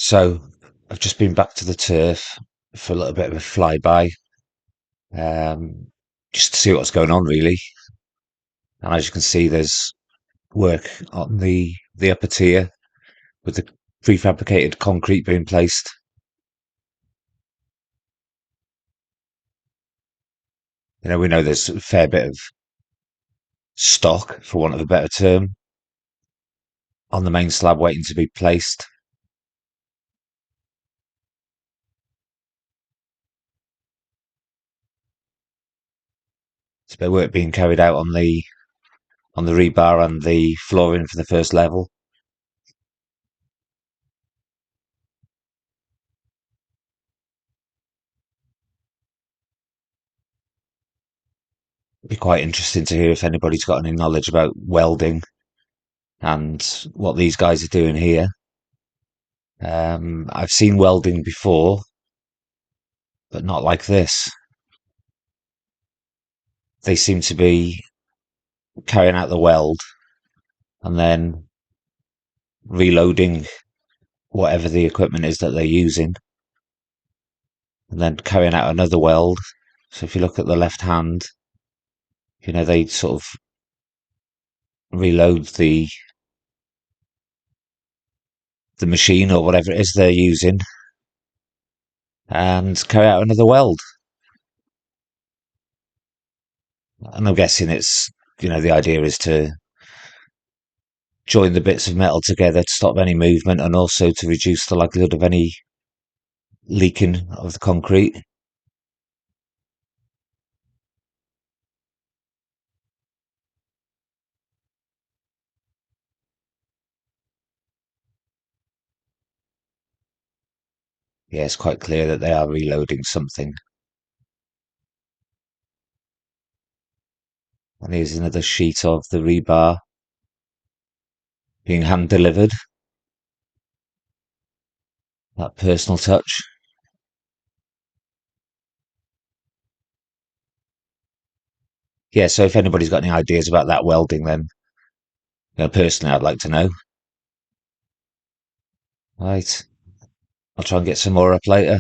So I've just been back to the turf for a little bit of a flyby, um, just to see what's going on really. And as you can see, there's work on the upper tier with the prefabricated concrete being placed. We know there's a fair bit of stock, for want of a better term, on the main slab waiting to be placed. There's a bit of work being carried out on the rebar and the flooring for the first level. It'd be quite interesting to hear if anybody's got any knowledge about welding and what these guys are doing here. I've seen welding before, but not like this. They seem to be carrying out the weld and then reloading whatever the equipment is that they're using, and then carrying out another weld. So if you look at the left hand, they sort of reload the machine or whatever it is they're using and carry out another weld. And I'm guessing the idea is to join the bits of metal together to stop any movement and also to reduce the likelihood of any leaking of the concrete. Yeah, it's quite clear that they are reloading something. And here's another sheet of the rebar being hand delivered. That personal touch. Yeah, so if anybody's got any ideas about that welding, then personally, I'd like to know. Right, I'll try and get some more up later.